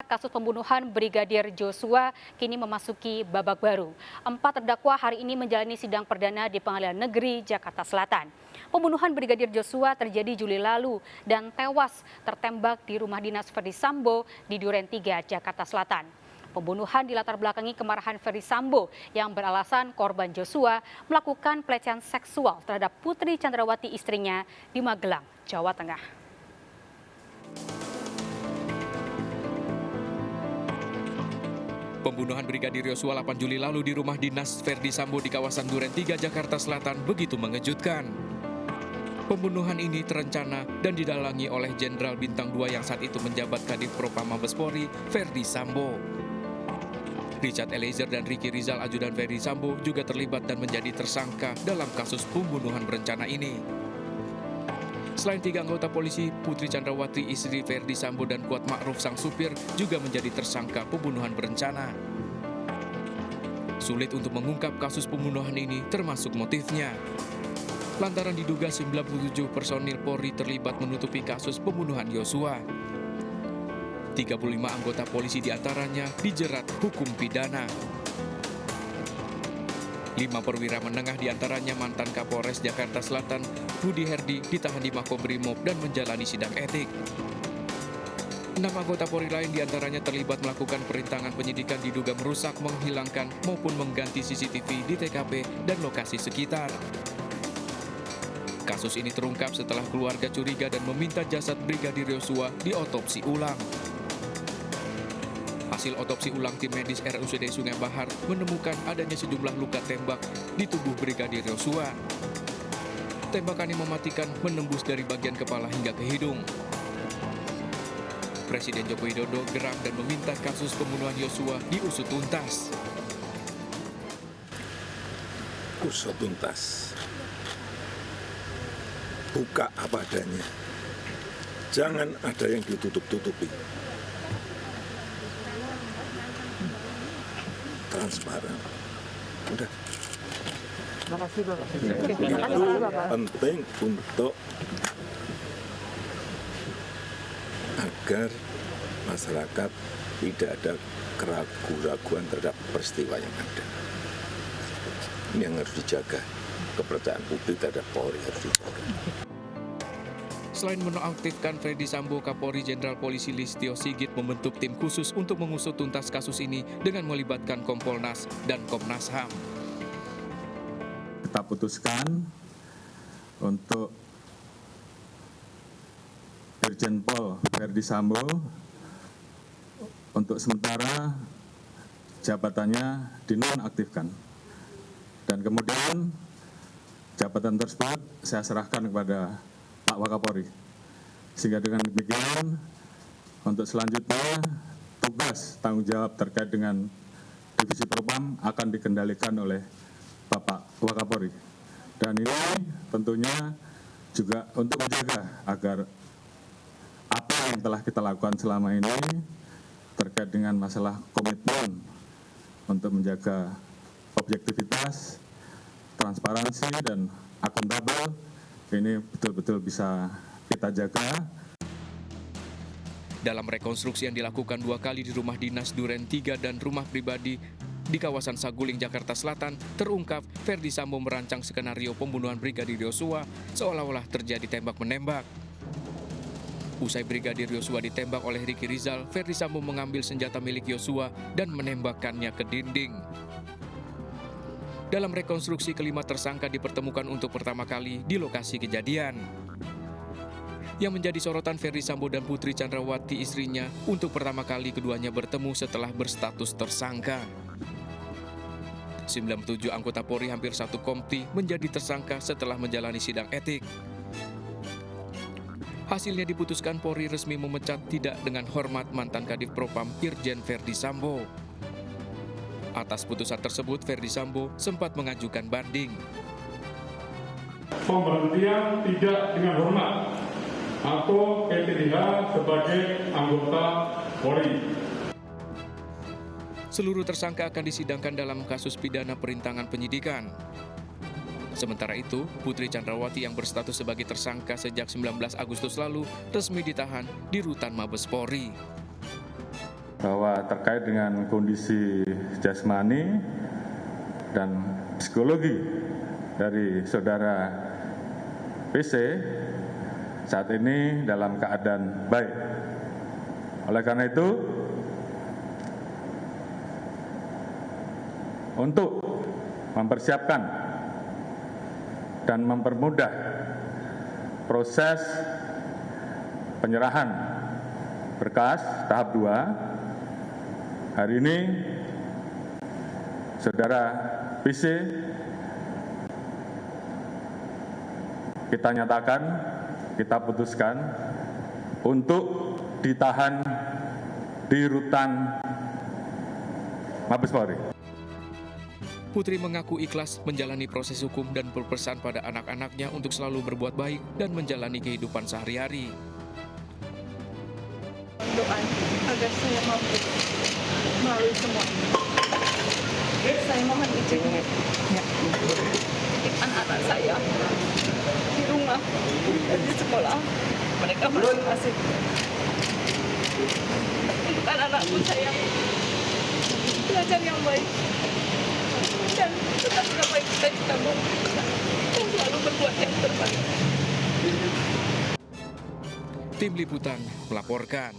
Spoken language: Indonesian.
kasus pembunuhan Brigadir Joshua kini memasuki babak baru. 4 terdakwa hari ini menjalani sidang perdana di Pengadilan Negeri Jakarta Selatan. Pembunuhan Brigadir Joshua terjadi Juli lalu dan tewas tertembak di rumah dinas Ferdy Sambo di Duren 3, Jakarta Selatan. Pembunuhan dilatar belakangi kemarahan Ferdy Sambo yang beralasan korban Joshua melakukan pelecehan seksual terhadap Putri Chandrawati istrinya di Magelang, Jawa Tengah. Pembunuhan Brigadir Joshua 8 Juli lalu di rumah dinas Ferdy Sambo di kawasan Duren 3, Jakarta Selatan begitu mengejutkan. Pembunuhan ini terencana dan didalangi oleh Jenderal Bintang 2 yang saat itu menjabat Kadif Propam Mabes Polri, Ferdy Sambo. Richard Eliezer dan Ricky Rizal, ajudan Ferdy Sambo, juga terlibat dan menjadi tersangka dalam kasus pembunuhan berencana ini. Selain 3 anggota polisi, Putri Chandrawati, istri Ferdy Sambo, dan Kuat Ma'ruf, sang supir, juga menjadi tersangka pembunuhan berencana. Sulit untuk mengungkap kasus pembunuhan ini termasuk motifnya. Lantaran diduga 97 personil Polri terlibat menutupi kasus pembunuhan Joshua. 35 anggota polisi diantaranya dijerat hukum pidana. 5 perwira menengah diantaranya mantan Kapolres Jakarta Selatan, Budi Herdi, ditahan di Makobrimob dan menjalani sidang etik. 6 anggota Polri lain diantaranya terlibat melakukan perintangan penyidikan diduga merusak, menghilangkan, maupun mengganti CCTV di TKP dan lokasi sekitar. Kasus ini terungkap setelah keluarga curiga dan meminta jasad Brigadir Joshua diotopsi ulang. Hasil otopsi ulang tim medis RUSD Sungai Bahar menemukan adanya sejumlah luka tembak di tubuh Brigadir Joshua. Tembakan yang mematikan menembus dari bagian kepala hingga ke hidung. Presiden Joko Widodo geram dan meminta kasus pembunuhan Joshua diusut tuntas. Usut tuntas. Buka apa adanya. Jangan ada yang ditutup-tutupi. Transparan. Udah. Terima kasih, Bapak. Itu penting untuk agar masyarakat tidak ada keraguan-raguan terhadap peristiwa yang ada. Ini yang harus dijaga. Kepercayaan publik terhadap Polri harus dijaga. Selain menonaktifkan Ferdy Sambo, Kapolri Jenderal Polisi Listio Sigit membentuk tim khusus untuk mengusut tuntas kasus ini dengan melibatkan Kompolnas dan Komnas HAM. Kita putuskan untuk Irjen Pol Ferdy Sambo untuk sementara jabatannya dinonaktifkan. Dan kemudian jabatan tersebut saya serahkan kepada Pak Wakapolri. Sehingga dengan demikian, untuk selanjutnya tugas tanggung jawab terkait dengan Divisi Propam akan dikendalikan oleh Bapak Wakapolri. Dan ini tentunya juga untuk menjaga agar apa yang telah kita lakukan selama ini terkait dengan masalah komitmen untuk menjaga objektivitas, transparansi, dan akuntabel, ini betul-betul bisa kita jaga. Dalam rekonstruksi yang dilakukan 2 kali di rumah dinas Duren 3 dan rumah pribadi di kawasan Saguling, Jakarta Selatan, terungkap Ferdy Sambo merancang skenario pembunuhan Brigadir Joshua seolah-olah terjadi tembak-menembak. Usai Brigadir Joshua ditembak oleh Ricky Rizal, Ferdy Sambo mengambil senjata milik Joshua dan menembakkannya ke dinding. Dalam rekonstruksi, kelima tersangka dipertemukan untuk pertama kali di lokasi kejadian. Yang menjadi sorotan, Ferdy Sambo dan Putri Chandrawati, istrinya, untuk pertama kali keduanya bertemu setelah berstatus tersangka. 97 anggota Polri, hampir 1 kompi, menjadi tersangka setelah menjalani sidang etik. Hasilnya diputuskan Polri resmi memecat tidak dengan hormat mantan Kadif Propam Irjen Ferdy Sambo. Atas putusan tersebut, Ferdy Sambo sempat mengajukan banding. Pemberhentian tidak dengan hormat atau PTDH sebagai anggota Polri. Seluruh tersangka akan disidangkan dalam kasus pidana perintangan penyidikan. Sementara itu, Putri Chandrawati yang berstatus sebagai tersangka sejak 19 Agustus lalu resmi ditahan di Rutan Mabes Polri. bahwa terkait dengan kondisi jasmani dan psikologi dari saudara PC saat ini dalam keadaan baik. Oleh karena itu, untuk mempersiapkan dan mempermudah proses penyerahan berkas tahap 2, hari ini saudara PC kita nyatakan, kita putuskan untuk ditahan di rutan Mabes Polri. Putri mengaku ikhlas menjalani proses hukum dan berpesan pada anak-anaknya untuk selalu berbuat baik dan menjalani kehidupan sehari-hari. Doa agar saya mampu melalui semua ini. Saya mohon izinnya titip anak-anak saya di rumah dan di sekolah mereka masing-masing. Untuk anak-anakku saya belajar yang baik dan tetap mencapai cita-citamu dan selalu berbuat yang terbaik. Tim Liputan melaporkan.